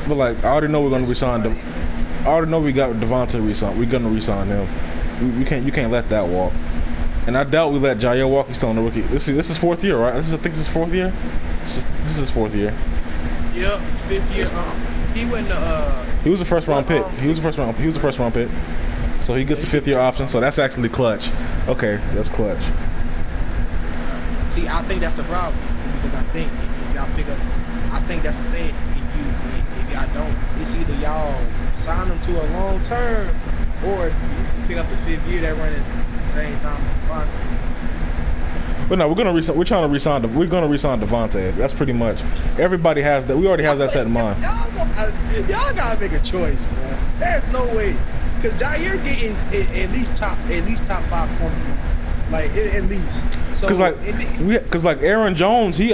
But like, I already know we're gonna resign. I already know we got Devontae resign. We're gonna resign him. We can't. You can't let that walk. And I doubt we let Jair walk. He's still on the rookie. This is fourth year, right? I think this is fourth year. This is his fourth year. Yep, fifth year. He went to. He was a first round pick. He was a first round pick. So he gets the fifth year option. So that's actually clutch. Okay, that's clutch. See, I think that's the problem because I think if y'all pick up, I think that's the thing. If y'all don't, it's either y'all sign them to a long term or you pick up the fifth year that running at the same time as Devontae. But no, we're trying to resign. We're gonna resign Devontae. That's pretty much. Everybody has that. We already have that set in mind. Y'all gotta make a choice, man. There's no way because Jair getting at least top 5 corner. Like at least. So because like Aaron Jones, he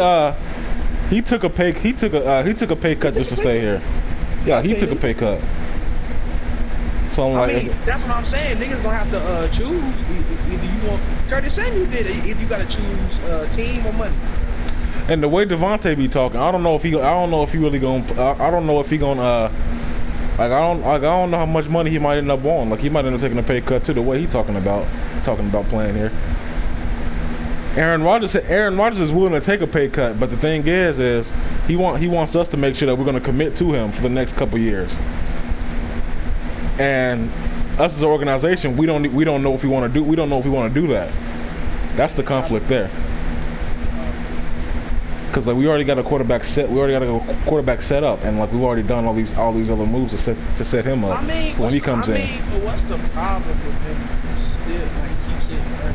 took a pay cut just to stay here. Yeah, he took a pay cut. So I'm like, that's what I'm saying. Niggas gonna have to choose. Either you want Curtis Samuel did it. If you gotta choose team or money. And the way Devontae be talking, I don't know if he really gonna. I don't know if he gonna. I don't know how much money he might end up on. Like he might end up taking a pay cut too. The way he talking about playing here. Aaron Rodgers is willing to take a pay cut, but the thing is he wants us to make sure that we're going to commit to him for the next couple years. And us as an organization, we don't know if we want to do that. That's the conflict there. Because like we already got a quarterback set. We already got a quarterback set up, and like we've already done all these other moves to set him up when he comes in. But what's the problem with him still like keep sitting there?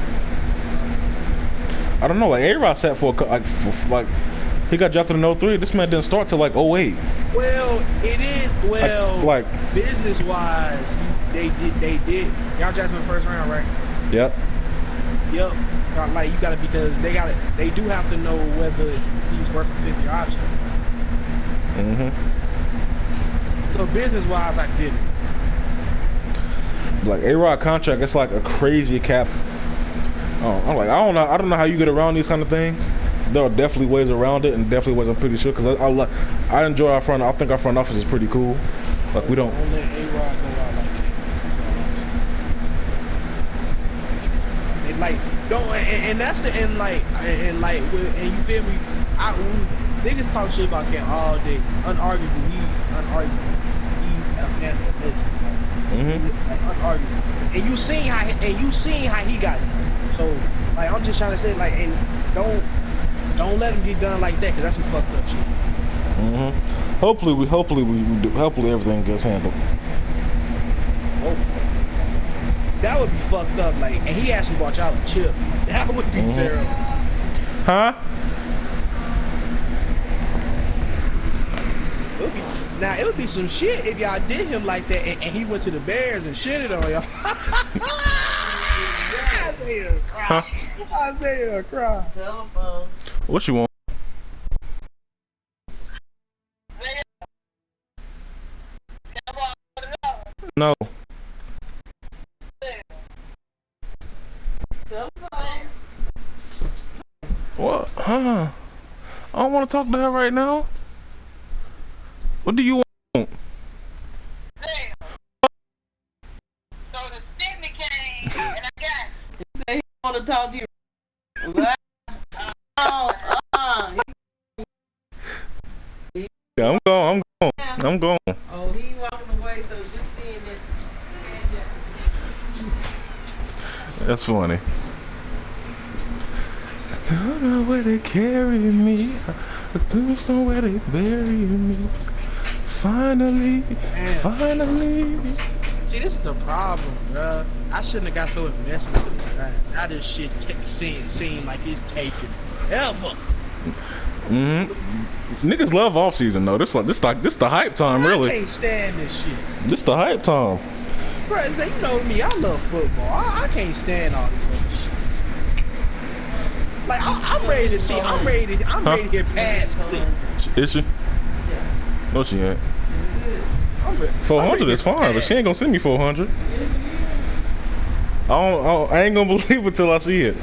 I don't know. Like A-Rod sat for he got drafted in 03. This man didn't start till like 08. Well, it is like business wise, they did. Y'all drafted in the first round, right? Yep. Like you gotta because they do have to know whether he's worth a 50 option. So business wise, I did it. Like A-Rod contract, it's like a crazy cap. Oh, I don't know how you get around these kind of things. There are definitely ways around it, and definitely ways I'm pretty sure because I enjoy our front. I think our front office is pretty cool. Like we don't. Don't let A-Rod go out like that. Like don't and that's it and you feel me? Niggas talk shit about Cam all day. Unarguable, he's a man of legend. Like unarguable. And you seen how he got done. So like I'm just trying to say like and don't let him get done like that because that's some fucked up shit. Hopefully everything gets handled. That would be fucked up, like, and he actually bought y'all a chip. That would be terrible. Huh? It would be some shit if y'all did him like that, and he went to the Bears and shitted on y'all. I say he'll cry. Telephone. What you want? No. What? Huh? I don't want to talk to her right now. What do you want? Damn. So the stickman came and I got it. He said he want to talk to you. Yeah, I'm going. Oh, he walking away, so just seeing that. That's funny. I don't know where they carry me. I don't know where they bury me. Finally. See, this is the problem, bro. I shouldn't have got so invested into this draft. Now this shit seem like it's taken ever. Niggas love off season though. This the hype time, really. I can't stand this shit. This the hype time. Bro, you know me, I love football. I can't stand all this other shit. Like I'm ready to see. I'm ready to get past clip. Is she? Yeah. No, she ain't. 400 is fine, but she ain't gonna send me 400. I ain't gonna believe it till I see it.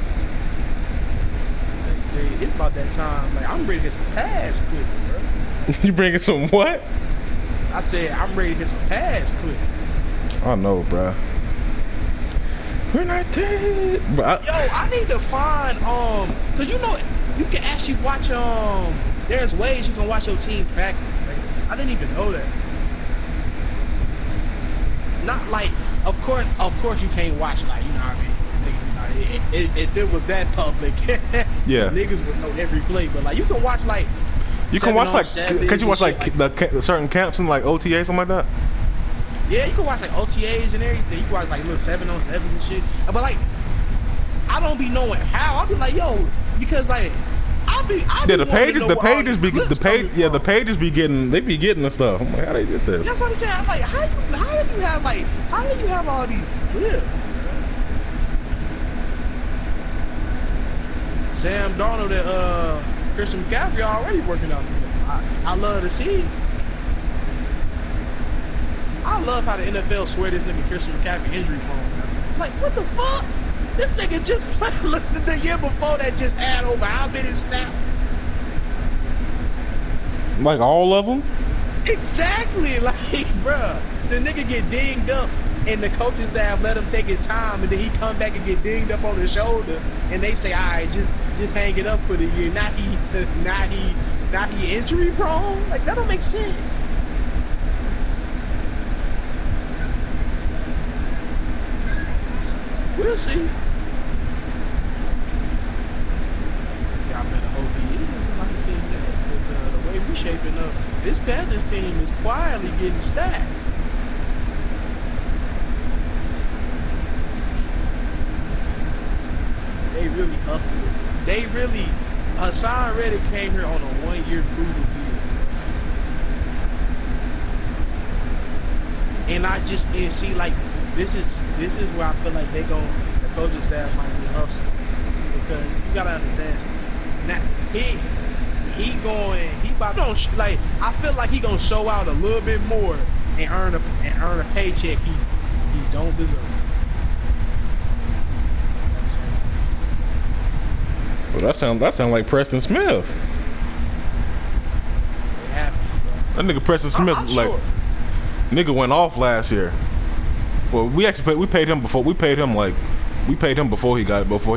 It's about that time. Like I'm ready to get some pass quick, bro. You bringing some what? I said I'm ready to hit some pass quick. I know, bruh. We're not dead. Yo, I need to find cause you know you can actually watch there's ways you can watch your team practice. Right? I didn't even know that. Not like, of course you can't watch like, you know what I mean. If it was that public, yeah, niggas would know every play. But like, you can watch like. You can watch like, could you watch like the certain camps and like OTA, something like that? Yeah, you can watch like OTAs and everything. You can watch like little 7-on-7 and shit. But like, I don't be knowing how. I'll be like, yo, because like, the pages be getting the stuff. I'm like, how they get this? That's what I'm saying. I'm like, how do you have all these clips? Sam Darnold and Christian McCaffrey already working out. I love to see it. I love how the NFL swear this nigga Christian McCaffrey injury prone. Like, what the fuck? This nigga just played the year before that, just had over how many snaps? Like all of them? Exactly. Like, bruh, the nigga get dinged up and the coaching staff let him take his time, and then he come back and get dinged up on the shoulder, and they say, all right, just hang it up for the year. Not he injury prone. Like, that don't make sense. We'll see. Y'all better hope he is like a team that, because the way we shaping up, this Panthers team is quietly getting stacked. They really hustled. They really, Hassan Reddick came here on a 1-year proven deal. And I just see like, this is where I feel like the coaching staff might be hustling, because you gotta understand something. Now he about to like, I feel like he gonna show out a little bit more and earn a paycheck he don't deserve. Well, that sound like Preston Smith. It happens, bro. That nigga Preston Smith, like, sure. Nigga went off last year. Well, we paid him before he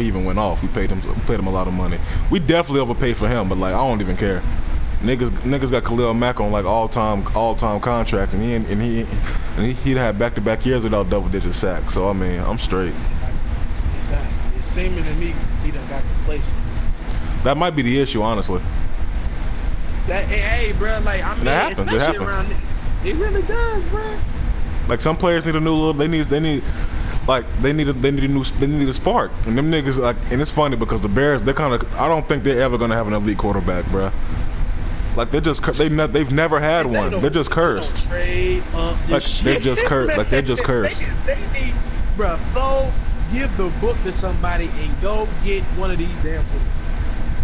even went off. We paid him a lot of money. We definitely overpaid for him, but like, I don't even care. Niggas got Khalil Mack on like all-time contracts, and he'd had back-to-back years without double-digit sacks. So I mean, I'm straight. Exactly. It's seeming to me he done got replaced. That might be the issue, honestly. Hey, bro, like, I mean, especially around it really does, bro. Like, some players need a new little. They need a spark. And them niggas, like, and it's funny because the Bears, they're kind of. I don't think they're ever gonna have an elite quarterback, bro. Like, they've never had one. They're just cursed. Trade up this like shit. they're just cursed. Like they're just cursed. They need, bro. Give the book to somebody and go get one of these damn books.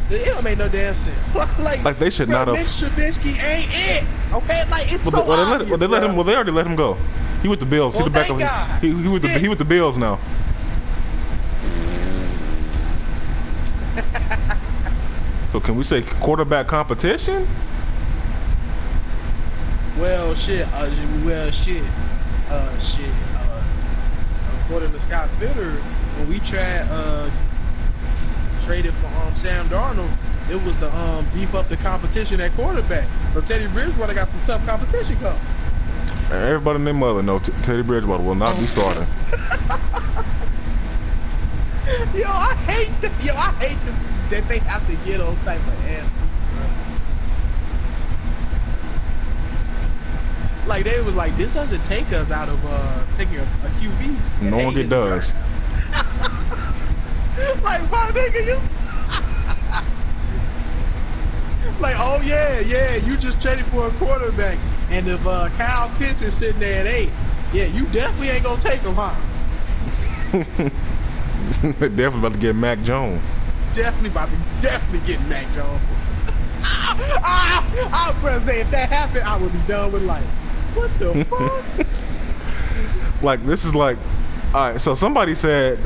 It don't make no damn sense. like they should not have. Mitch Trubisky ain't it. Okay, like, it's so obvious. They already let him go. He with the Bills. Well, He with the Bills now. So can we say quarterback competition? According to Scott Spitter, when we traded for Sam Darnold, it was to beef up the competition at quarterback. So Teddy Bridgewater got some tough competition coming. Everybody and their mother know Teddy Bridgewater will not be starting. I hate that they have to get those type of answers. Like, they was like, this doesn't take us out of taking a QB. No one it does. Like, my nigga, you. Like, oh yeah, you just traded for a quarterback, and if Kyle Pitts is sitting there at 8, yeah, you definitely ain't gonna take him, huh? They're definitely about to get Mac Jones. Definitely get Mac Jones. I was say, if that happened, I would be done with life. What the fuck? Like, this is like, all right. So somebody said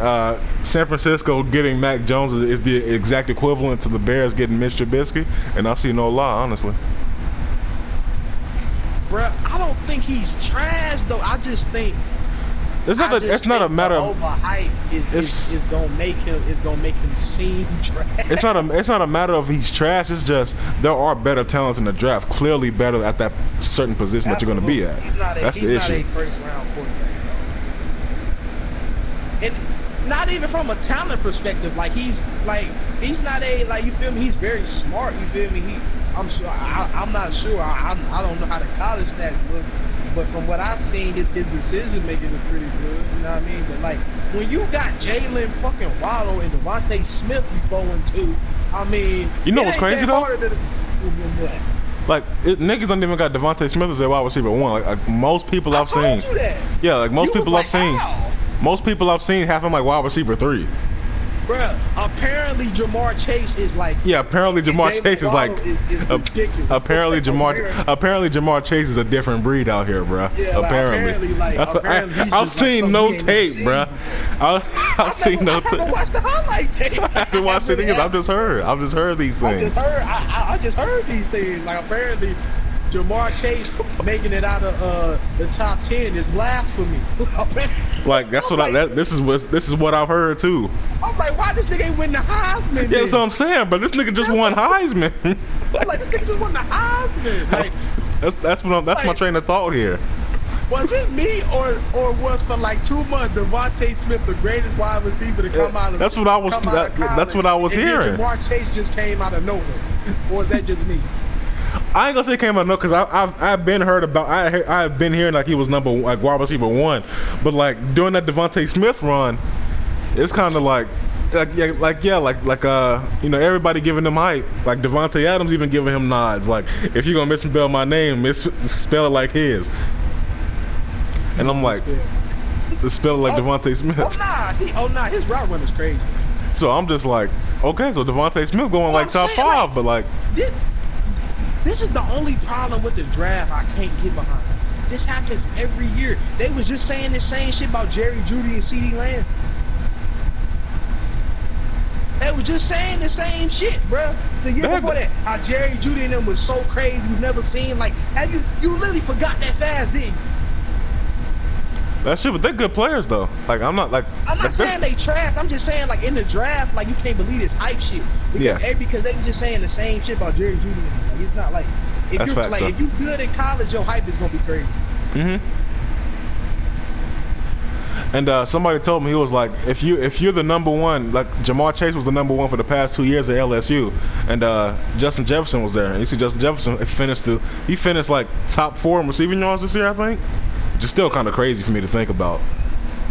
San Francisco getting Mac Jones is the exact equivalent to the Bears getting Mitch Trubisky, and I see no lie, honestly. Bruh, I don't think he's trash though. I just think it's not a matter of overhype is gonna make him seem trash. It's not a matter of he's trash. It's just there are better talents in the draft, clearly better at that certain position that you're gonna be at. That's the issue. He's not a first round quarterback, and not even from a talent perspective. Like he's not a, like, you feel me? He's very smart. You feel me? I'm not sure. I don't know how the college stats look, but from what I've seen, his decision making is pretty good. You know what I mean? But like when you got Jalen fucking Waddle and Devontae Smith going too, I mean, you know what's crazy though? Like niggas don't even got Devontae Smith as their wide receiver one. Like most people I've seen. You that. Yeah, like most people I've seen. How? Most people I've seen have him like wide receiver 3. Bruh, apparently Jamar Chase is like. Yeah, apparently Jamar Chase is like. Ridiculous. Apparently Jamar Chase is a different breed out here, bruh. Yeah, apparently, like, I've seen no tape, bruh. I've seen no tape. I haven't watched the highlight tape. I haven't watched it either. I've just heard these things. I just heard these things. Like apparently, Jamar Chase making it out of the top 10 is blasphemy. Like that's this is what I've heard too. I'm like, why this nigga ain't win the Heisman? Yeah, that's what I'm saying, but this nigga just won Heisman. I'm like, this nigga just won the Heisman. Like that's my train of thought here. Was it me or was for like 2 months Devontae Smith the greatest wide receiver to come out of? That's what I was. That's what I was hearing. Jamar Chase just came out of nowhere, or was that just me? I ain't gonna say came out no, because I've been heard about. I've been hearing like he was wide receiver 1, but like during that Devontae Smith run, it's kind of like everybody giving him hype. Like Devontae Adams even giving him nods. Like if you're gonna misspell my name, spell it like his. And I'm like, spell it like Devontae Smith. Oh nah, his route run is crazy. So I'm just like, okay, so Devontae Smith going like top 5, but like. This is the only problem with the draft I can't get behind. This happens every year. They was just saying the same shit about Jerry Jeudy and CeeDee Lamb. They was just saying the same shit, bro. The year before that, how Jerry Jeudy and them was so crazy we've never seen. Like, you literally forgot that fast, didn't you? That shit, but they're good players though. Like I'm not saying they trash. I'm just saying like in the draft, like you can't believe this hype shit. Because they just saying the same shit about Jerry Jeudy. Like, it's not like if you good in college, your hype is gonna be crazy. And somebody told me, he was like, if you're the number one, like Jamar Chase was the number 1 for the past 2 years at LSU, and Justin Jefferson was there. And you see Justin Jefferson he finished like top 4 in receiving yards this year, I think. Which is still kind of crazy for me to think about.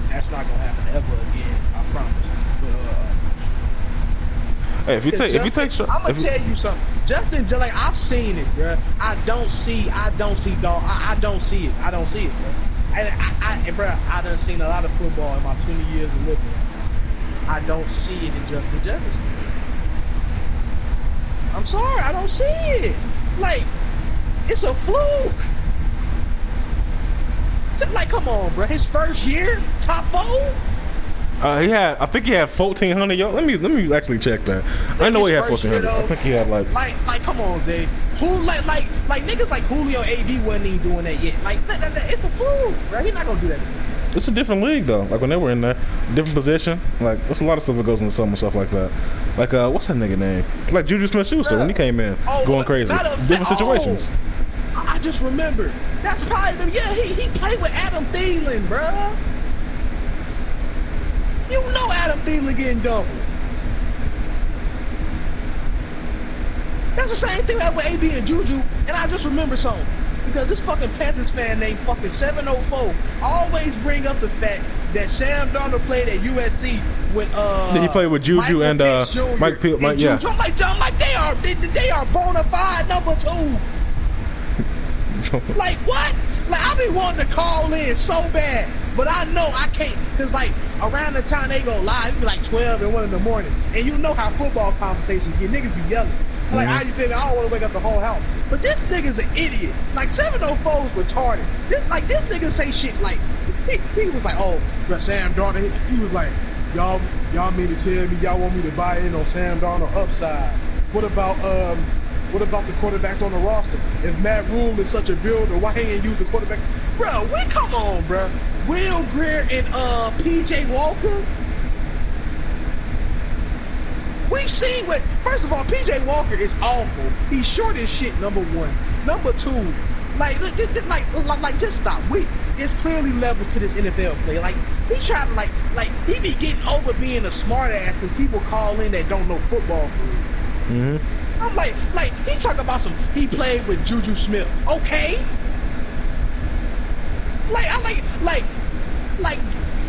That's not gonna happen ever again. I promise. Hey, if you take, I'm gonna tell you something. Justin, like I've seen it, bro. I don't see it. I don't see it, bro. And I done seen a lot of football in my 20 years of living. I don't see it in Justin Jefferson. I'm sorry, I don't see it. Like, it's a fluke. Like, come on, bro. His first year, top 4. I think he had 1,400 yards. Let me actually check that. I know he had 1,400. I think he had like, come on, Zay. Like niggas like Julio AB wasn't even doing that yet. Like, it's a fluke, bro. He's not gonna do that. It's a different league though. Like when they were in there, different position. Like there's a lot of stuff that goes into some and stuff like that. Like what's that nigga name? Like Juju Smith-Schuster when he came in, going crazy. Different situations. I just remember. That's probably them. Yeah, he played with Adam Thielen, bruh. You know Adam Thielen getting double. That's the same thing with AB and Juju. And I just remember something. Because this fucking Panthers fan named fucking 704 always bring up the fact that Sam Darnold played at USC with he played with Juju and Mike Peel. Yeah. I'm like they are bona fide number 2. Like what? Like I been wanting to call in so bad, but I know I can't, cause like around the time they go live, it be like 12 and 1 in the morning, and you know how football conversations get. Niggas be yelling. Like how you feel? I don't want to wake up the whole house. But this nigga's an idiot. Like 704's retarded. This nigga say shit like he was like, oh, but Sam Darnold. He was like, y'all mean to tell me y'all want me to buy in on Sam Darnold upside? What about What about the quarterbacks on the roster? If Matt Rule is such a builder, why he ain't use the quarterback? Bro, come on, bro. Will Greer and PJ Walker. We've seen what. First of all, PJ Walker is awful. He's short as shit. Number one. Number two, like just stop. It's clearly levels to this NFL play. Like he tried to like he be getting over being a smart ass because people call in that don't know football for real. Mm-hmm. I'm like he talking about he played with Juju Smith. Okay.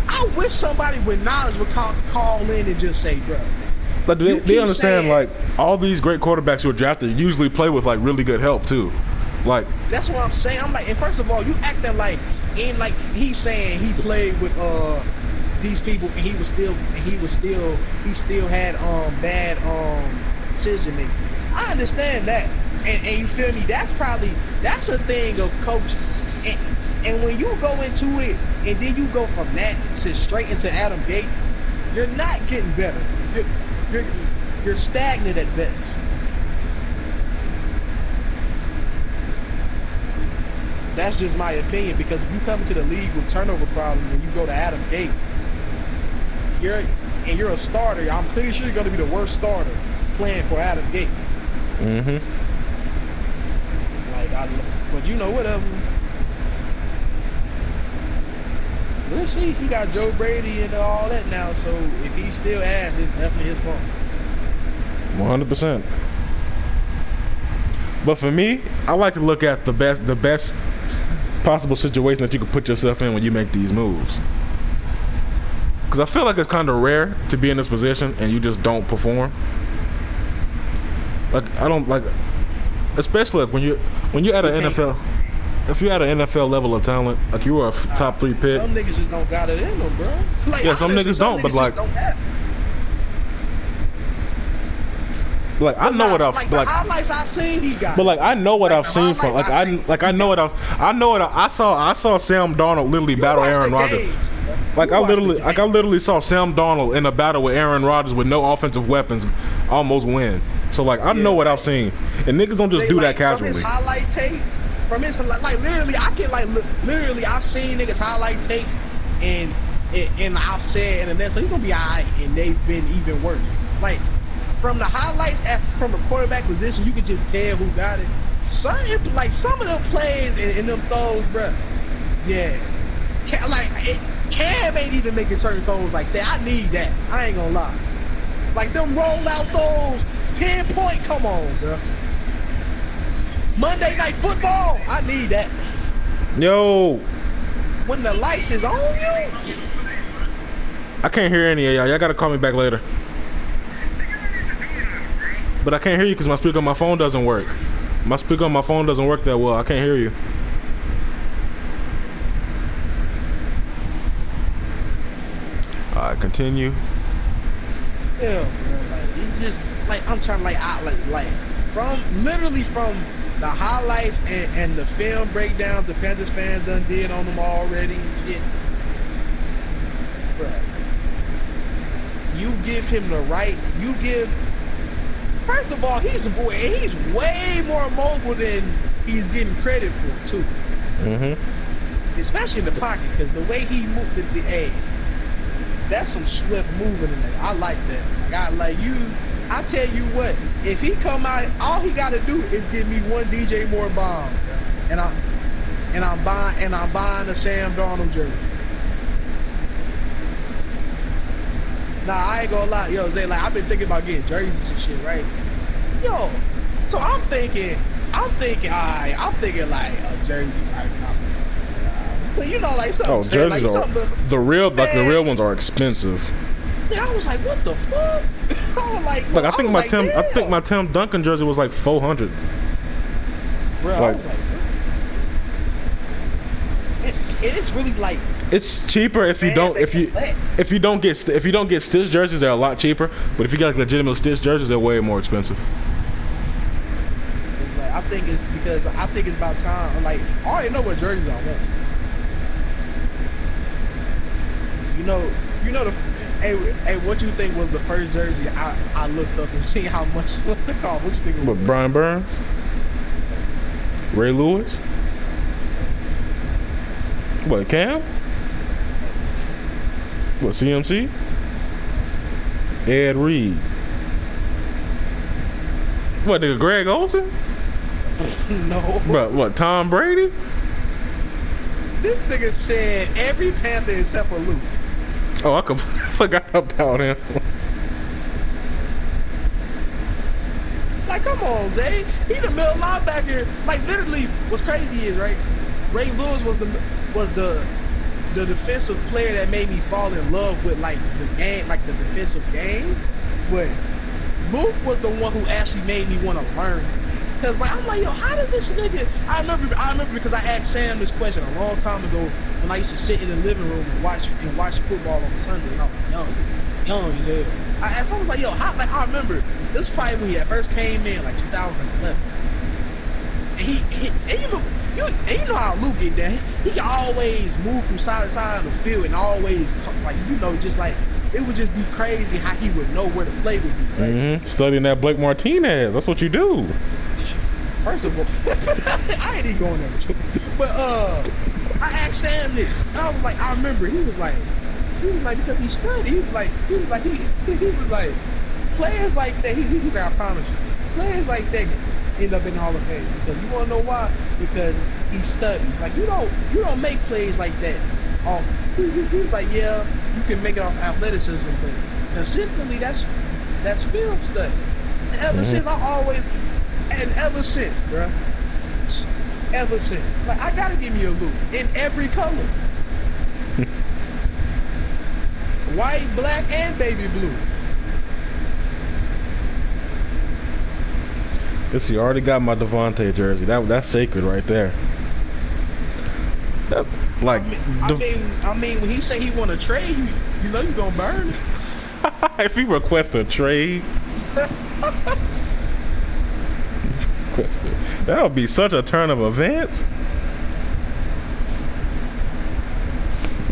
I wish somebody with knowledge would call in and just say, bro. But they understand like all these great quarterbacks who are drafted usually play with like really good help too. Like that's what I'm saying. I'm like, and first of all, you acting like he's saying he played with these people and he still had bad decision making. I understand that, and you feel me? That's a thing of coaching. And when you go into it and then you go from that to straight into Adam Gates, you're not getting better. You're stagnant at best. That's just my opinion, because if you come into the league with turnover problems and you go to Adam Gates, you're a starter, I'm pretty sure you're going to be the worst starter playing for Adam Gates. Mm-hmm. But you know, whatever. We'll see. He got Joe Brady and all that now, so if he still ass, it's definitely his fault. 100%. But for me, I like to look at the best possible situation that you could put yourself in when you make these moves. Because I feel like it's kind of rare to be in this position and you just don't perform. Like I don't like, especially like when you're at an NFL. If you're at an NFL level of talent, like you are a top 3 pick. Some niggas just don't got it in them, bro. Like, yeah, some niggas don't, but like, I know what I've like. The highlights I seen, he got. But like, I know what I've seen from. Like I know what I saw Sam Darnold literally battle Aaron Rodgers. Like I literally saw Sam Darnold in a battle with Aaron Rodgers with no offensive weapons, almost win. So like, I know what I've seen, and niggas don't just do that casually. From his highlight tape. From his literally, I've seen niggas highlight tapes and I've said and then so he's gonna be alright, and they've been even worse. Like from the highlights from the quarterback position, you can just tell who got it. Some of them plays and them throws, bro. Yeah, Cam ain't even making certain throws like that. I need that. I ain't gonna lie. Like them roll out throws, pinpoint. Come on, bro. Monday Night Football, I need that. Yo. When the lights is on you. I can't hear any of y'all. Y'all gotta call me back later. But I can't hear you because my speaker on my phone doesn't work. My speaker on my phone doesn't work that well. I can't hear you. Alright, continue. Yeah, bro. Like you just I'm trying from the highlights and the film breakdowns the Panthers fans done did on them already. Yeah. Bruh. You give him the right. First of all, he's way more mobile than he's getting credit for too. Mm-hmm. Especially in the pocket, because the way he moved the A. That's some swift moving in there. I like that. I tell you what, if he come out, all he got to do is give me one DJ Moore bomb, and I'm buying a Sam Darnold jersey. Nah, I ain't gonna lie, yo, Zay. Like I've been thinking about getting jerseys and shit, right? Yo, so I'm thinking, like a jersey, right? You know, like something. Oh, jerseys like, are the real ones are expensive. Yeah, I was like, what the fuck? I think my Tim Duncan jersey was like $400. Bro, I was like, it's really like it's cheaper if you don't get stitched jerseys. They're a lot cheaper, but if you got legitimate stitched jerseys, they're way more expensive. It's like, I think it's about time. Like I already know what jerseys I want. You know Hey, what you think was the first jersey I looked up and seen how much what's the cost? What you think it was? What, Brian Burns? Ray Lewis? What, Cam? What, CMC? Ed Reed? What, nigga, Greg Olsen? No. Bro, what, Tom Brady? This nigga said every Panther except for Luke. Oh, I forgot about him. Like, come on, Zay. He the middle linebacker. Like, literally, what's crazy is, right, Ray Lewis was the defensive player that made me fall in love with, like, the game, like the defensive game. But Luke was the one who actually made me want to learn. Cause like I'm like, yo, how does this nigga? I remember because I asked Sam this question a long time ago when I used to sit in the living room and watch football on Sunday, and I was young as hell. I was like, yo, how? Like I remember this was probably when he at first came in, like 2011, and you know how Luke get that. He can always move from side to side of the field and always like just like. It would just be crazy how he would know where the play would be. Right? Mm-hmm. Studying that Blake Martinez. That's what you do. First of all, I ain't even going there with you. But I asked Sam this. And I was like, I remember he was like because he studied. He was like players like that. He was like, I promise you, players like that end up in the Hall of Fame. Because you want to know why? Because he studied. Like you don't make plays like that off. He was like, yeah, you can make it off athleticism, but consistently, that's film study. And ever since, bro. Ever since. Like, I gotta give me a loop in every color. White, black, and baby blue. Listen, you already got my Devontae jersey. That's sacred right there. That, like, I mean, when he say he want to trade, you know you gonna burn. If he requests a trade, that would be such a turn of events.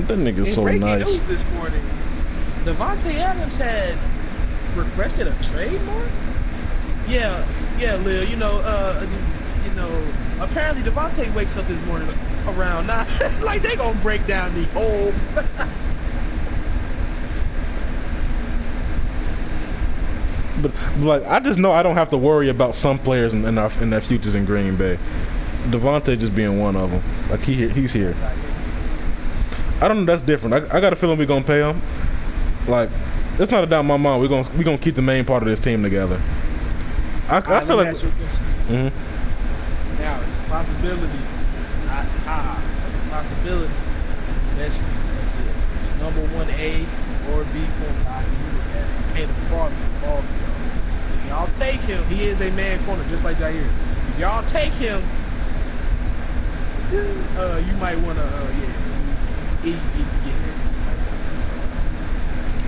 That nigga's so nice. News this morning, Devontae Adams had requested a trade, Mark. Yeah, Lil. Apparently Devontae wakes up this morning around 9. Like they gonna break down the whole. But like, I just know I don't have to worry about some players in their futures in Green Bay. Devontae just being one of them. Like he's here. I don't know. That's different. I got a feeling we're gonna pay him. Like, it's not a doubt in my mind. We're gonna keep the main part of this team together. I feel like. Now it's a possibility. It's a possibility. That's number 1A or B corner. Pay the ball to if y'all take him, he is a man corner, just like Jair. If y'all take him, you might want to,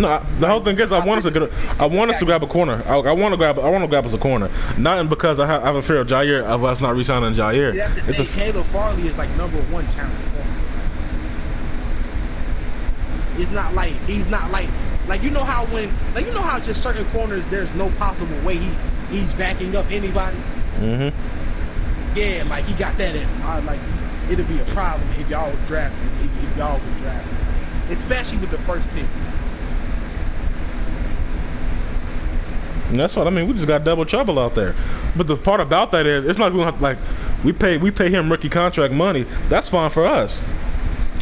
No, the whole thing is I want us to grab a corner. I want to grab us a corner. Not because I have a fear of Jair, of us not re-signing Jair. Yeah, that's the thing. Caleb Farley is like number 1 talent corner. He's not like you know how just certain corners there's no possible way he's backing up anybody. Mm-hmm. Yeah, like he got that in. Like it'll be a problem if y'all would draft him. If y'all would draft him, especially with the first pick. And that's what I mean. We just got double trouble out there. But the part about that is, it's not going to have, like, we pay him rookie contract money. That's fine for us.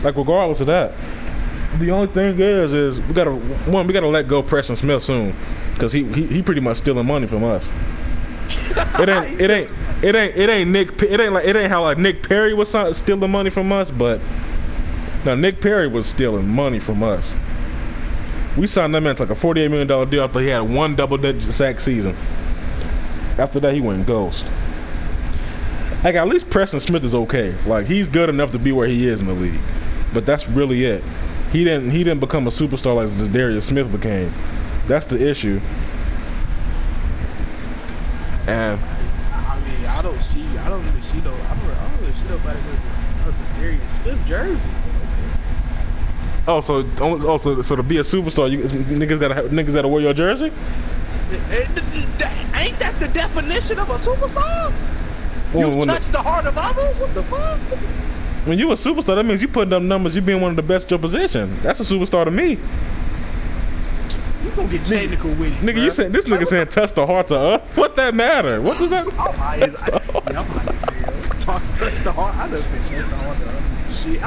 Like, regardless of that. The only thing is we gotta let go Preston Smith soon, because he pretty much stealing money from us. It ain't how like Nick Perry was stealing money from us, but now Nick Perry was stealing money from us. We signed that man to like a $48 million deal after he had one double-digit sack season. After that, he went ghost. Like, at least Preston Smith is okay. Like, he's good enough to be where he is in the league. But that's really it. He didn't become a superstar like Zadarius Smith became. That's the issue. And I mean, I don't really see nobody with a Zadarius Smith jersey. So to be a superstar, niggas gotta wear your jersey. Ain't that the definition of a superstar? You touch the heart of others? What the fuck? When you a superstar, that means you putting up numbers. You being one of the best at your position. That's a superstar to me. You gonna get technical with it, nigga. Bro. You saying this nigga saying touch the heart of us? What that matter? What does that? I'm high as hell. Touch the heart. I just said touch the heart of shit.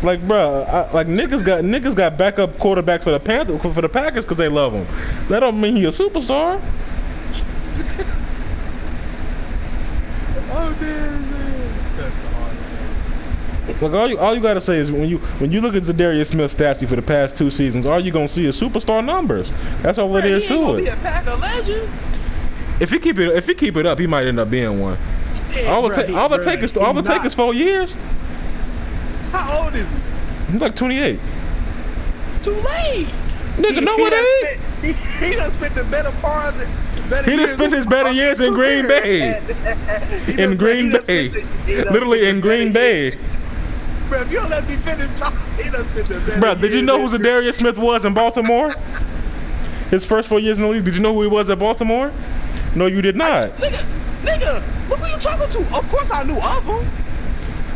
Like, bro, like niggas got backup quarterbacks for the Packers because they love him. That don't mean he a superstar. Oh man. Touch the heart. Like all you gotta say is when you look at Zadarius Smith's statue for the past 2 seasons, all you gonna see is superstar numbers. That's all it is to it. Be a Packer legend. If he keep it up, he might end up being one. Yeah, all it take is 4 years. How old is he? He's like 28. It's too late. Nigga, no it ain't. He done spent the better parts. He done spent his better years in Green Bay. In Green Bay. Literally in Green Bay. Bro, if you don't let me finish talking, he done spent the better Bro, did you know who Zadarius Smith was in Baltimore? His first 4 years in the league. Did you know who he was at Baltimore? No, you did not. Nigga, what were you talking to? Of course I knew of him.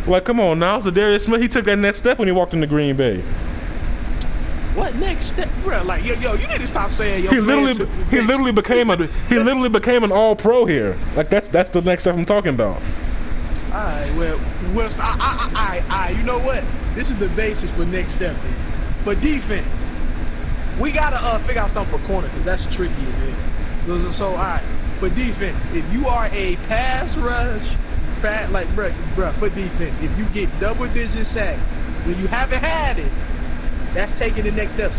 Like, come on now, Zadarius Smith, he took that next step when he walked into Green Bay. What next step, bro? Like, yo, you need to stop saying yo. He literally became an All-Pro here. Like that's the next step I'm talking about. Alright, well, you know what? This is the basis for next step. Then. For defense, we gotta figure out something for corner because that's tricky, man. So, alright, for defense, if you are a pass rush, bruh, for defense, if you get double-digit sacks when you haven't had it, that's taking the next step.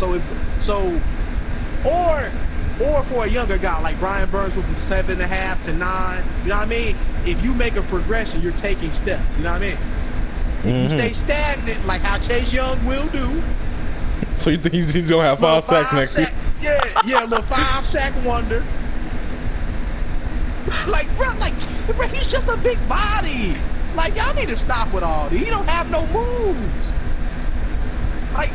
Or for a younger guy like Brian Burns with 7.5 to 9, you know what I mean? If you make a progression, you're taking steps. You know what I mean? If you stay stagnant, like how Chase Young will do. So you think he's gonna have 5 sacks next season? Yeah, a little 5-sack wonder. Bro, he's just a big body. Like, y'all need to stop with all this. He don't have no moves. Like,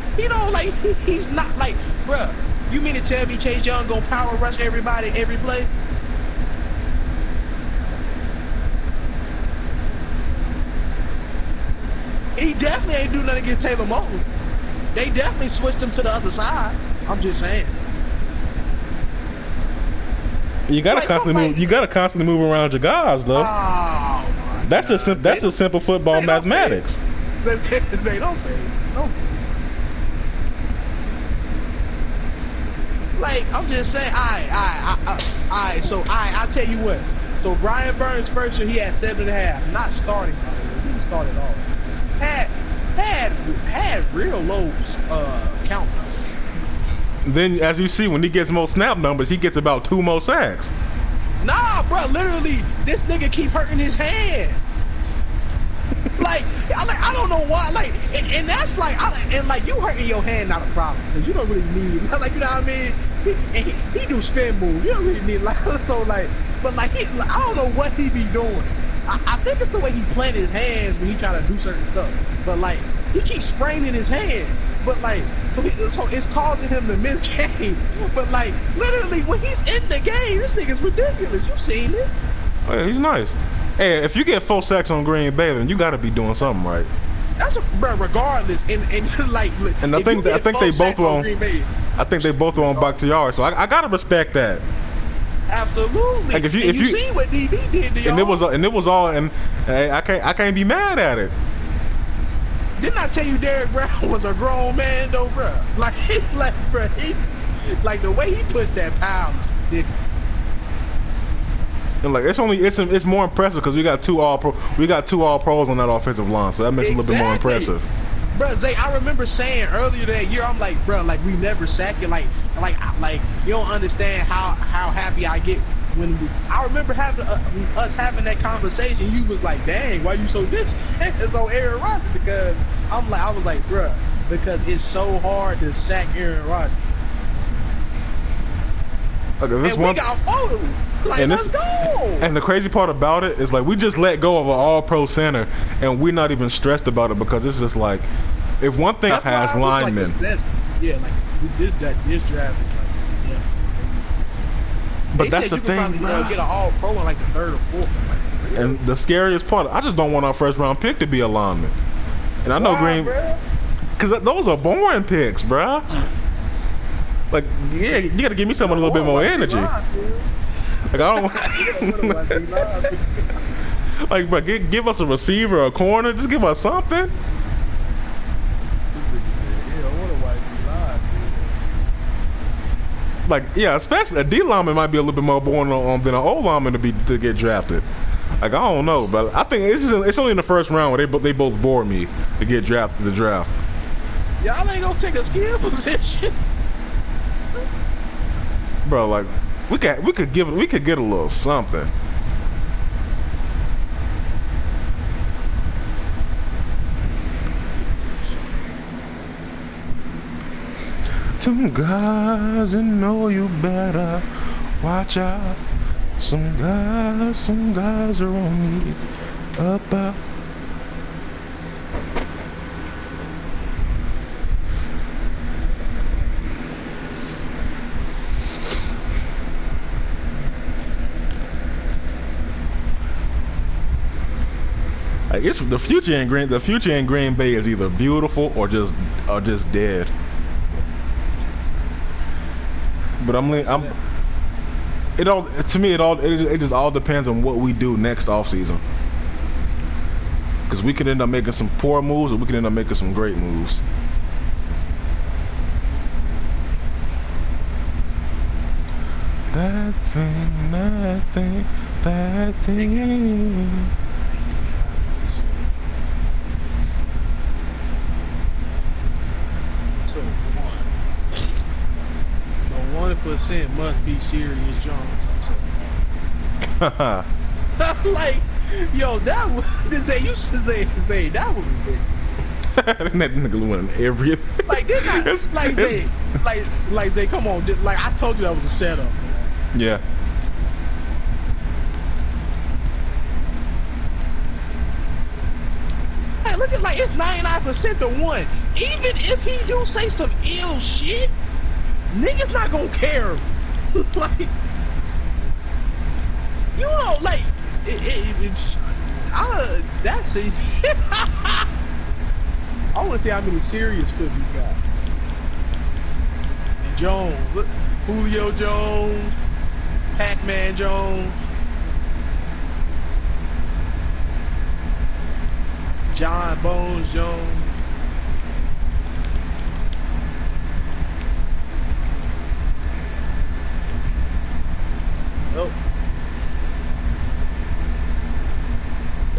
he's not, like, bruh, you mean to tell me Chase Young gonna power rush everybody every play? He definitely ain't do nothing against Taylor Moton. They definitely switched him to the other side. I'm just saying. You gotta constantly move around your guys, though. Oh, that's a simple football mathematics. Don't say it. Like, I'm just saying, I tell you what. So Brian Burns first year he had 7.5, not starting. He didn't start at all. Had real low count. Then, as you see, when he gets more snap numbers, he gets about 2 more sacks. Nah, bro, literally, this nigga keep hurting his hand. I don't know why. And that's you hurting your hand not a problem because you don't really need. You know what I mean? He do spin moves. You don't really need I don't know what he be doing. I think it's the way he plant his hands when he trying to do certain stuff. But he keeps spraining his hand. But so it's causing him to miss game. But literally when he's in the game, this nigga's ridiculous. You seen it? Oh, yeah, he's nice. Hey, if you get 4 sacks on Green Bay, then you got to be doing something right. That's regardless, and I think they both were on. I think they both were on Bakhtiari, so I gotta respect that. Absolutely. Like if you see what DB did to y'all. And it was all, and I can't be mad at it. Didn't I tell you Derrick Brown was a grown man though, bro? The way he pushed that pound, and it's more impressive because we got 2 all pros on that offensive line, so that makes it a little bit more impressive. Bro, Zay, I remember saying earlier that year, I'm like, bro, we never sack you, you don't understand how happy I get when I remember having us having that conversation. You was like, dang, why you so different? So Aaron Rodgers, because I was like, bro, because it's so hard to sack Aaron Rodgers. Okay, we got photos. Let's go. And the crazy part about it is we just let go of an all-pro center, and we're not even stressed about it because it's just If one thing That's why has I was like linemen, the best. Yeah, like this draft is like, yeah. but They that's said the you can thing, probably get an all pro in like the third or fourth. I'm like, really? and the scariest part, I just don't want our first round pick to be a lineman. And I know Why, Green, bro? because those are boring picks, bruh. Like, yeah, you got to give me someone a little bit more energy. Like, I don't. Like, bro, give us a receiver, a corner, just give us something. Like, yeah, especially a D lineman might be a little bit more boring than an O lineman to get drafted. Like, I don't know, but I think it's only in the first round where they both bore me to get drafted. The draft. Y'all ain't gonna take a skill position, bro. Like, we could get a little something. Some guys that know you better watch out. Some guys are on me up. Like, it's the future in Green. The future in Green Bay is either beautiful or just dead. But it just all depends on what we do next offseason. Because we could end up making some poor moves, or we could end up making some great moves. That thing. So 1% must be Serious Jones. Like, yo, that was you should say that was ridiculous. That nigga went everything. Like, Zay, come on, like I told you that was a setup. Yeah. Hey, look at, like, it's 99% to 1. Even if he do say some ill shit, niggas not gonna care. Like, you know, like, that's it. I want to see how many serious clips we got. And Jones, look, Julio Jones, Pac-Man Jones, John Bones Jones. Oh.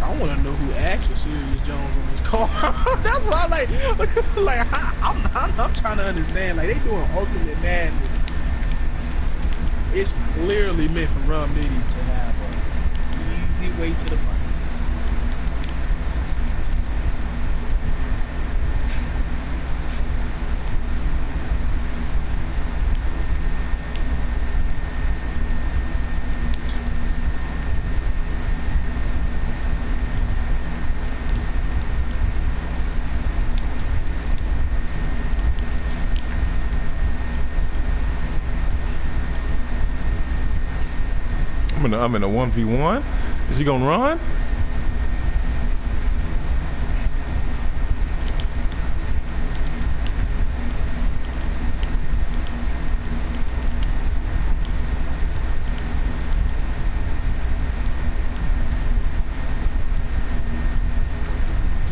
I want to know who actually Serious Jones on his car. That's what I like. I'm trying to understand. Like, they doing Ultimate Madness. It's clearly meant for Rum Nitty to have an easy way to the finals. I'm in a 1v1. Is he gonna run?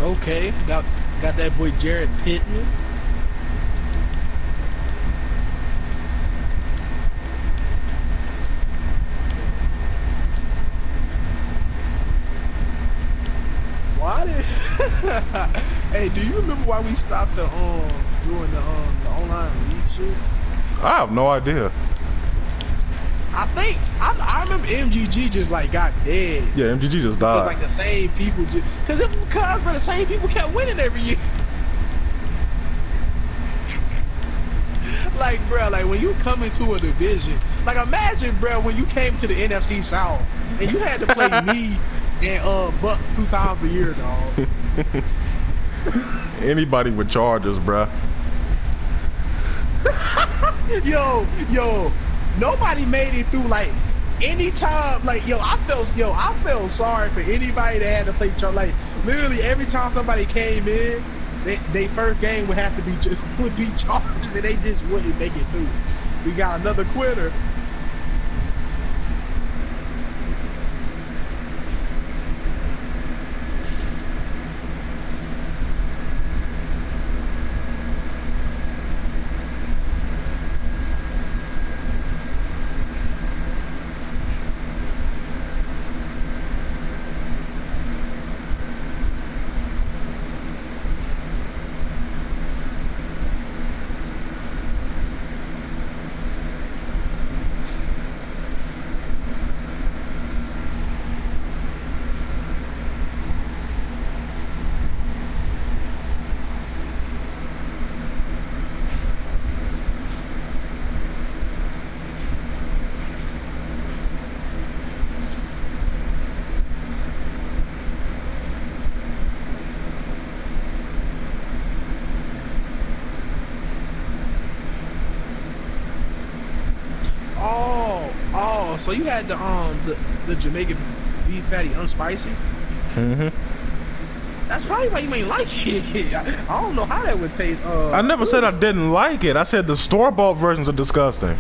Okay, got that boy Jared Pittman. Why did? Hey, do you remember why we stopped the doing the online league shit? I have no idea. I think I remember MGG just like got dead. Yeah, MGG just died. Because like the same people just because the same people kept winning every year. Like, bro, like when you come into a division, like imagine, bro, when you came to the NFC South and you had to play me and Bucks 2 times a year, dog. Anybody with charges, bruh. yo, nobody made it through like anytime. Like I felt sorry for anybody that had to play charge. Like literally every time somebody came in, they first game would have to be charges, and they just wouldn't make it through. We got another quitter. So you had the Jamaican beef patty unspicy. That's probably why you ain't like it. I don't know how that would taste. I never said I didn't like it. I said the store-bought versions are disgusting.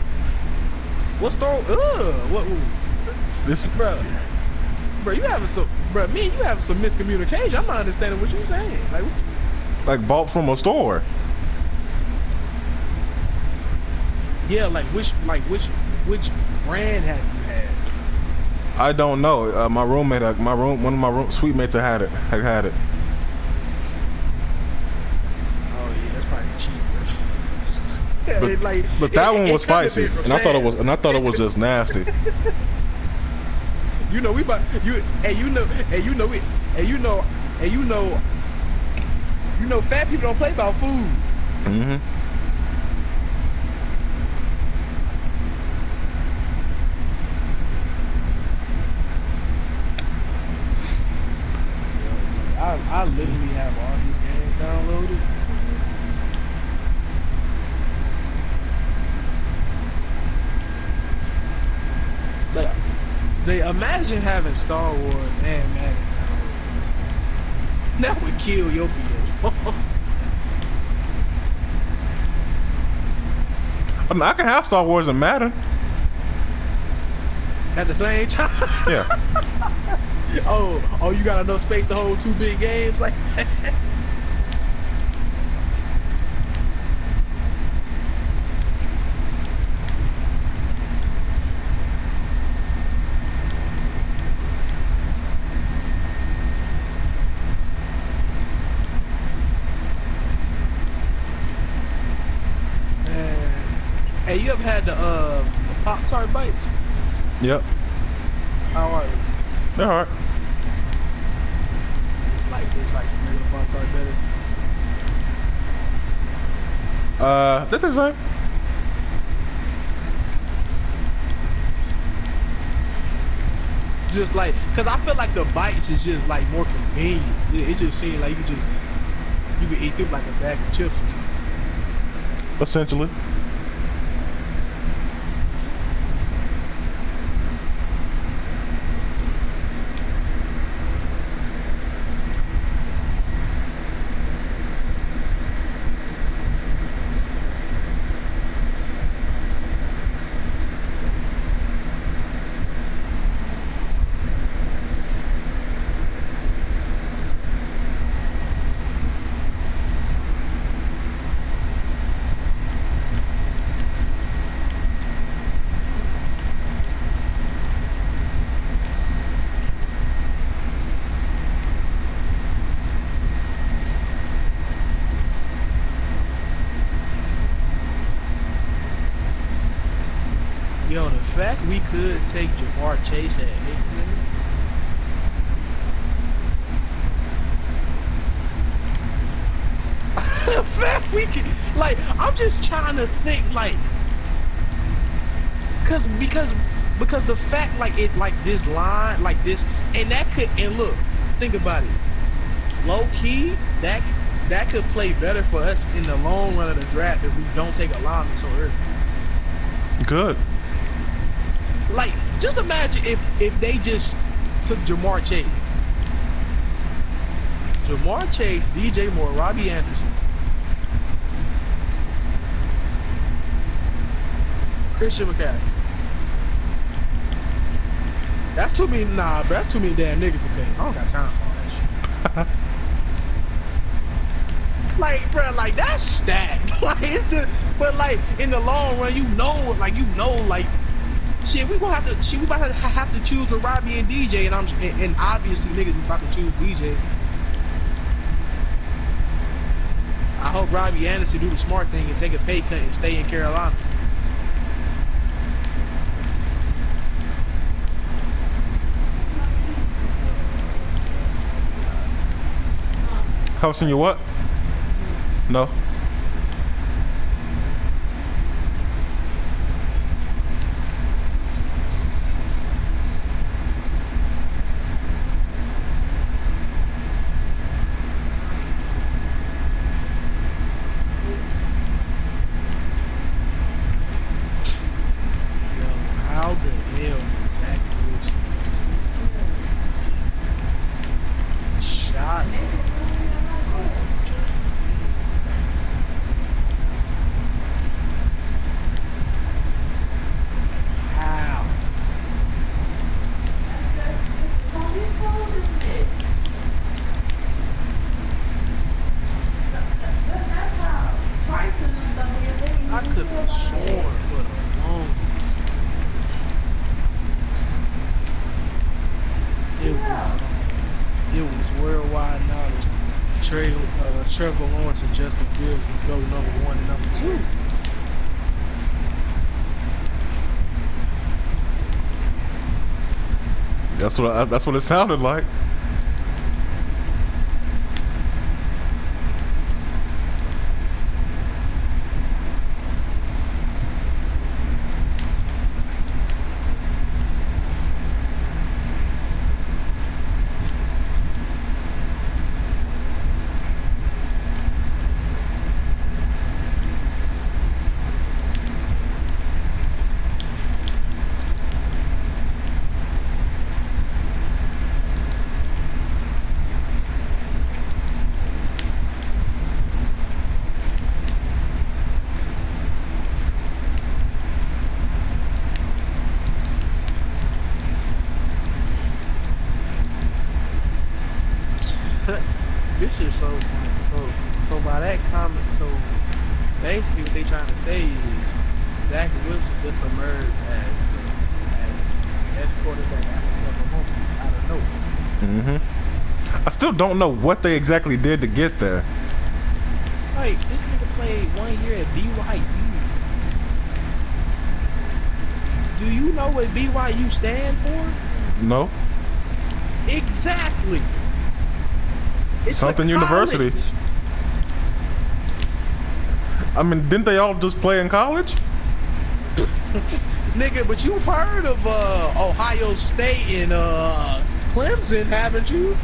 What store? What? This, bro, you having some, bro? Me, you having some miscommunication. I'm not understanding what you're saying. Like bought from a store. Yeah, which brand have you had? I don't know. My roommate, one of my suite mates had it. Had it. Oh yeah, that's probably cheap. But that one was spicy, and I thought it was just nasty. You know we about you, and you know fat people don't play about food. I literally have all these games downloaded. Like, say, imagine having Star Wars and Madden downloaded. That would kill your PS4. I mean, I can have Star Wars and Madden. At the same time? Yeah. Oh, you got enough space to hold two big games like that? Man. Hey, you ever had the Pop-Tart bites? Yep. How are they? They're hard. It's like the regular Pop-Tart better. This is it. Just like, cause I feel like the bites is just like more convenient. It just seems like you can eat them like a bag of chips. Essentially. Yo, the fact we could take Jamar Chase at 8 minutes. The fact we can, like, I'm just trying to think, like, because the fact, like, it, like, this line, like this, and that could, and look, think about it, low key, that that could play better for us in the long run of the draft if we don't take a lineman so early. Good. Like, just imagine if they just took Jamar Chase. Jamar Chase, DJ Moore, Robbie Anderson, Christian McCaffrey. That's too many, nah, bro. That's too many damn niggas to pay. I don't got time for all that shit. Like, bro, like that's stacked. Like, it's just, but like in the long run, like, shit, we gonna have to, shit, we about to have to choose with Robbie and DJ, and obviously niggas is about to choose DJ. I hope Robbie Anderson do the smart thing and take a pay cut and stay in Carolina. House in your what? No. How the hell is Zach Wilson shot? How? I could have sworn for the longest. It was worldwide knowledge. Trevor Lawrence and Justin Fields would go number 1 and number 2. That's what it sounded like. This is so funny. So by that comment, so basically what they trying to say is Zach Wilson just emerged as quarterback out of nowhere. I still don't know what they exactly did to get there. Like, this nigga played 1 year at BYU. Do you know what BYU stand for? No. Exactly. It's something university. I mean, didn't they all just play in college? Nigga, but you've heard of Ohio State and Clemson, haven't you?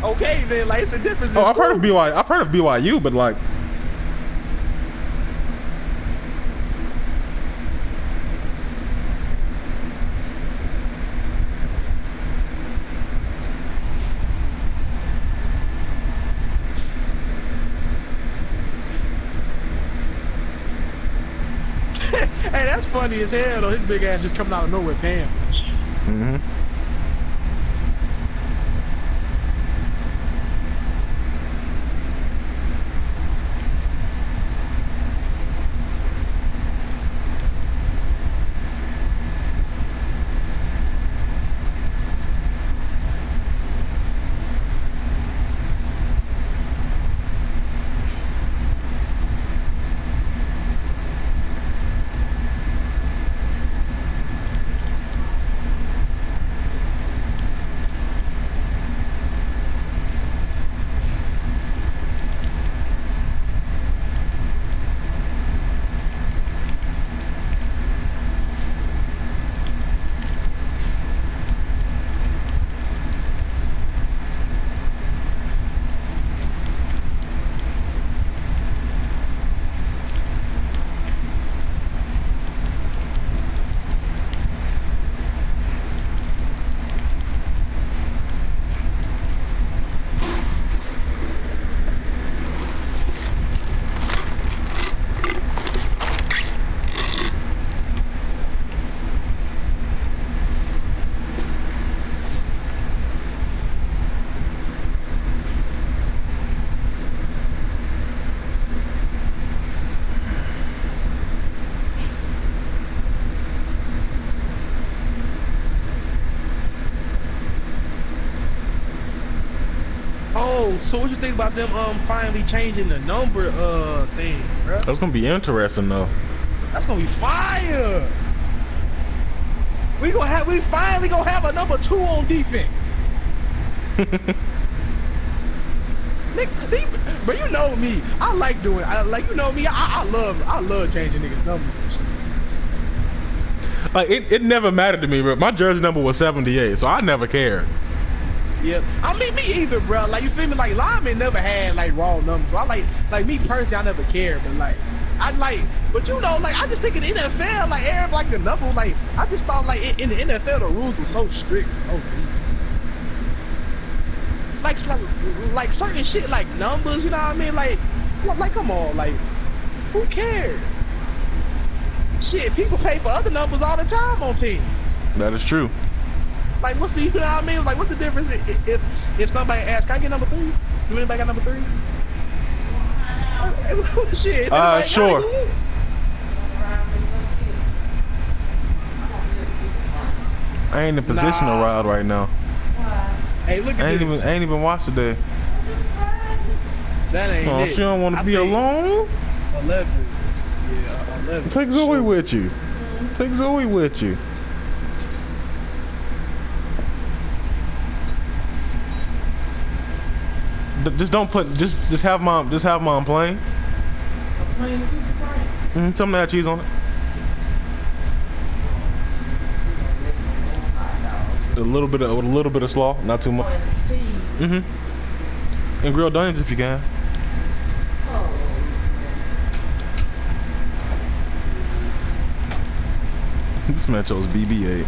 Okay, then, like, it's a difference. Oh, I've heard of BYU. I've heard of BYU, but like, hey, that's funny as hell though. His big ass just coming out of nowhere, paying for shit. Oh, so what you think about them finally changing the number thing, bro? That's gonna be interesting though. That's gonna be fire. We finally gonna have a number 2 on defense. Niggas, but you know me, I like doing. You know me, I love changing niggas numbers and shit. Like it never mattered to me, bro. My jersey number was 78, so I never cared. Yeah, I mean me either, bro. Like you feel me? Like linemen never had like raw numbers. So I like me personally, I never cared, but but you know, like I just think in the NFL, like Eric, like the number, like I just thought like in the NFL the rules were so strict. Oh, like certain shit, like numbers, you know what I mean? Like come on, like who cares? Shit, people pay for other numbers all the time on teams. That is true. Like, what's the, you know what I mean? Like, what's the difference if somebody asks, can I get number 3? Do anybody got number 3? Shit. Sure. I ain't in position to ride right now. Hey, look at this. I ain't even watched today. That ain't it. She don't want to be alone? 11. Yeah, 11. Take Zoe with you. Take Zoe with you. Just don't put. Just have mom. Just have mom playing. Tell me that cheese on it. A little bit of slaw, not too much. And grilled onions if you can. This man chose BB-8.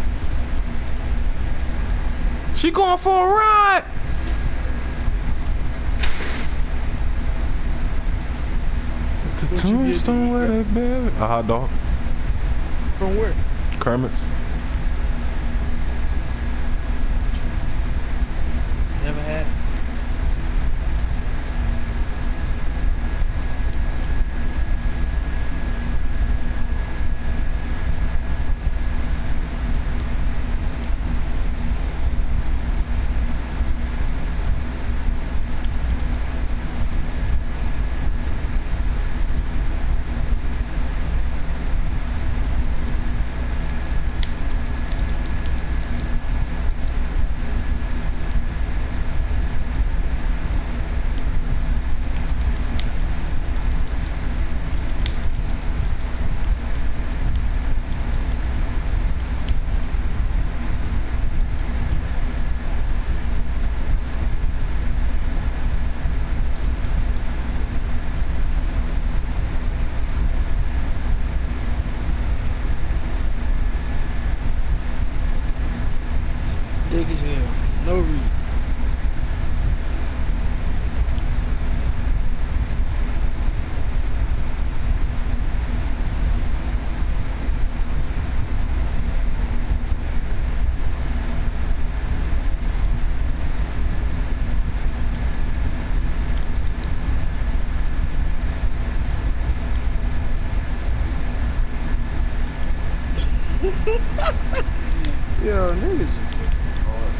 She going for a ride. The tombstone where they buried. A hot dog. From where? Kermit's. Never had. Thick as hell. No reason. Yo, niggas just hard.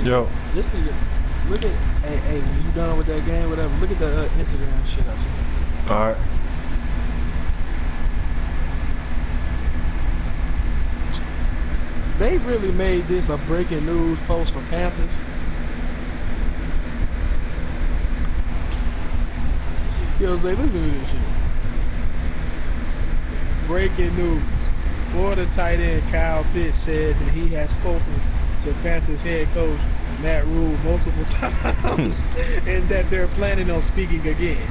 Yo. This nigga, look at, hey, when you done with that game, whatever, look at the Instagram shit I said. Alright. They really made this a breaking news post for Panthers. Yo, say, listen to this shit. Breaking news. Florida tight end Kyle Pitts said that he has spoken to Panthers head coach Matt Rule multiple times and that they're planning on speaking again.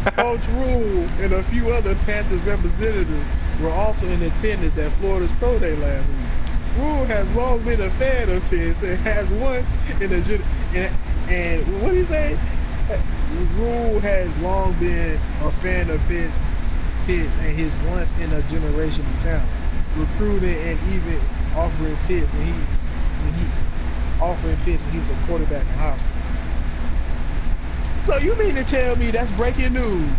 Coach Rule and a few other Panthers representatives were also in attendance at Florida's Pro Day last week. Rule has long been a fan of Pitts and has once and what did he say? Rule has long been a fan of Pitts and his once in a generation talent, recruiting and even offering Pitts when he offering Pitts when he was a quarterback in high school. So you mean to tell me that's breaking news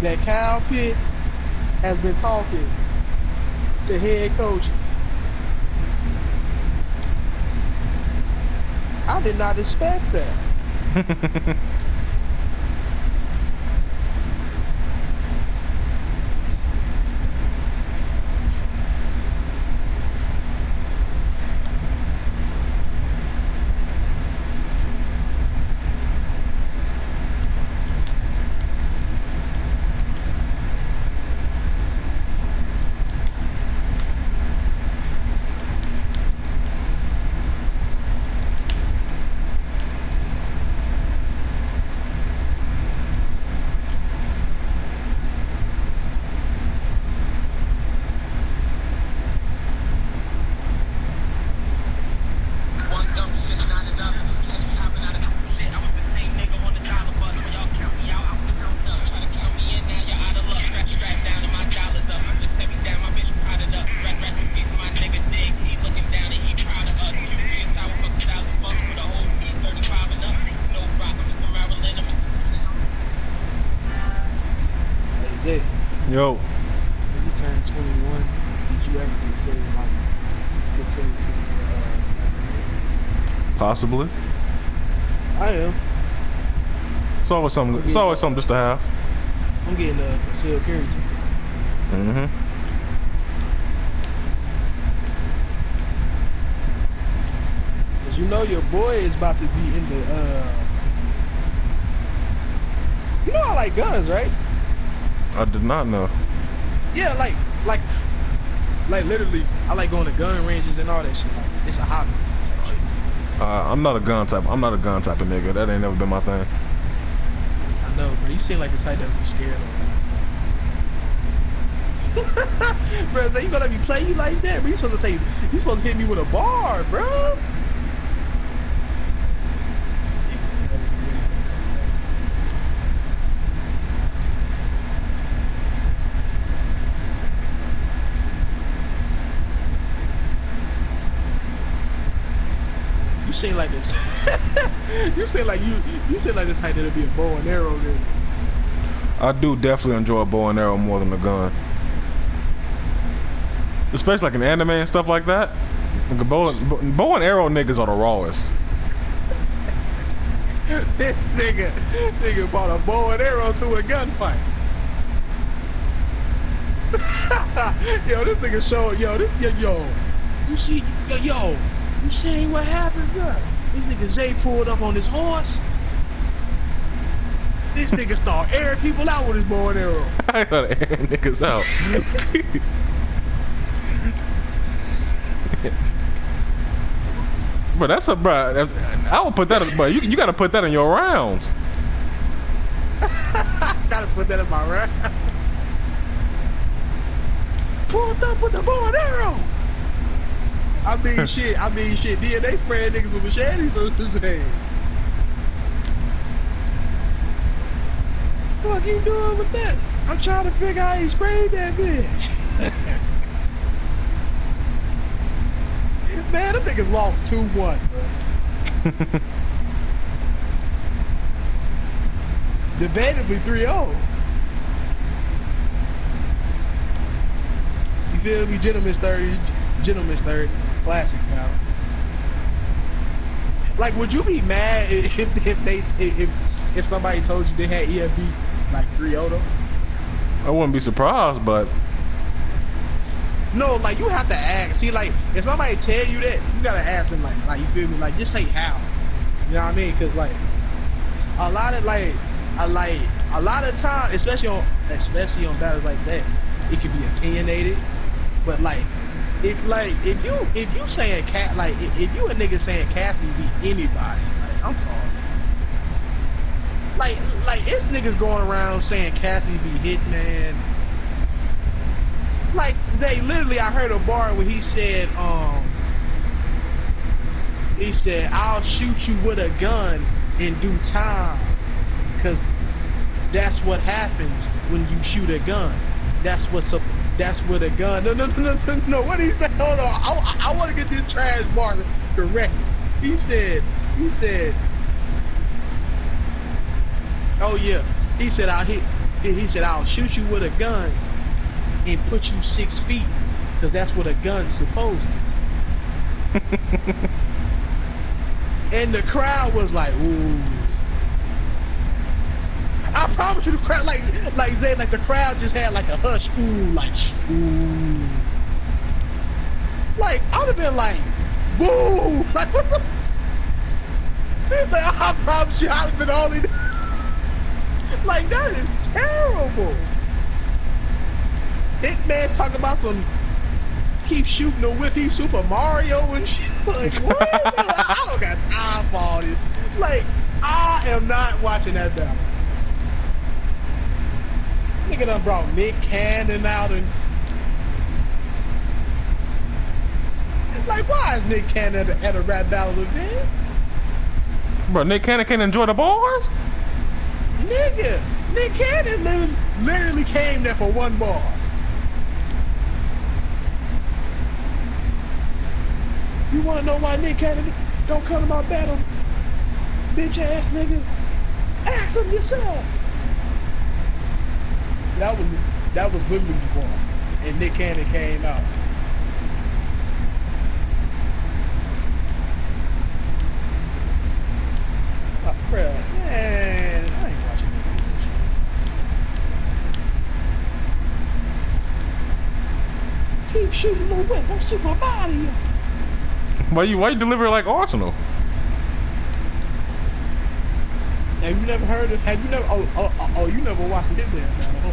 that Kyle Pitts has been talking to head coaches? I did not expect that. Yo. When you turned 21, did you ever consider Possibly. I am. It's always something. It's always something just to have. I'm getting a concealed carry too. Mm-hmm. Cause you know your boy is about to be in the. You know I like guns, right? I did not know. Yeah, like literally, I like going to gun ranges and all that shit. Like, it's a hobby. I'm not a gun type. I'm not a gun type of nigga. That ain't never been my thing. I know, bro. You seem like the type that would be scared of. Bro, so you gonna let me play you like that? Bro, you supposed to hit me with a bar, bro. You seem like this. you seem like the type that'll be a bow and arrow nigga. I do definitely enjoy a bow and arrow more than a gun. Especially like in anime and stuff like that. Like bow and arrow niggas are the rawest. This nigga bought a bow and arrow to a gunfight. Yo, this nigga showed, yo, you see, yo, you seen what happened, bro? This nigga Zay pulled up on his horse. This nigga start airing people out with his bow and arrow. I gotta air niggas out. Bro, that's a bro. I would put that. But you gotta put that in your rounds. Gotta put that in my round. Pulled up with the bow and arrow. I mean shit. DNA spraying niggas with machetes or something. What you doing with that? I'm trying to figure out how he sprayed that bitch. Man, them niggas lost 2-1, bro. Debatably 3-0. You feel me? Gentleman's third. Classic, pal. Like, would you be mad if somebody told you they had EFB like 3-0 though? I wouldn't be surprised, but no, like you have to ask. See, like if somebody tell you that, you gotta ask them. Like you feel me? Like just say how. You know what I mean? Because like a lot of time, especially on battles like that, it can be opinionated. But like if you saying if you a nigga saying Cassie beat anybody, like I'm sorry. Like it's niggas going around saying Cassie beat Hitman. Like Zay, literally, I heard a bar where he said, I'll shoot you with a gun in due time. Cause that's what happens when you shoot a gun. That's what's up. That's what a gun. No. What did he say? Hold on. I want to get this trash bar correct. He said. Oh yeah. He said I'll shoot you with a gun and put you 6 feet, cause that's what a gun's supposed to. And the crowd was like, ooh. I promise you, the crowd, like Zay, like the crowd just had like a hush, ooh, like, ooh. Like, I'd have been like, boo! Like, what the? Like, I promise you, I'd have been only. Like, that is terrible. Hitman talking about some keep shooting the whip, he Super Mario and shit. Like, what? I don't got time for all this. Like, I am not watching that battle. Nigga done brought Nick Cannon out and like, why is Nick Cannon at a rap battle event? Bro, Nick Cannon can't enjoy the bars? Nigga, Nick Cannon literally came there for one bar. You wanna know why Nick Cannon don't come to my battle? Bitch ass nigga. Ask him yourself. That was literally the bar. And Nick Cannon came out. Oh, bro, man, I ain't watching that. Keep shooting the whip, I'm Super Mario. Why you deliver it like Arsenal? Have you never heard of? Have you never? Oh, you never watched it there, man. Oh.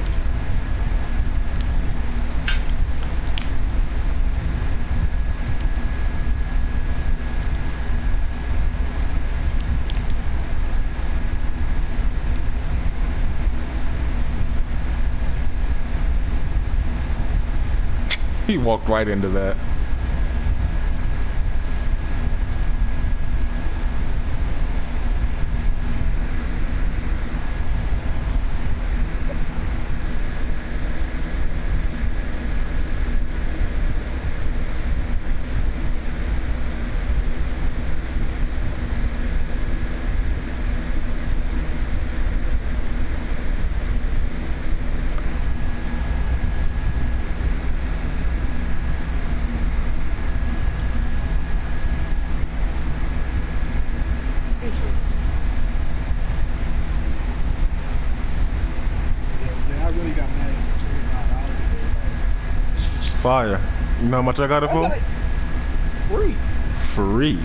He walked right into that. Fire. You know how much I got it for? Free. Free.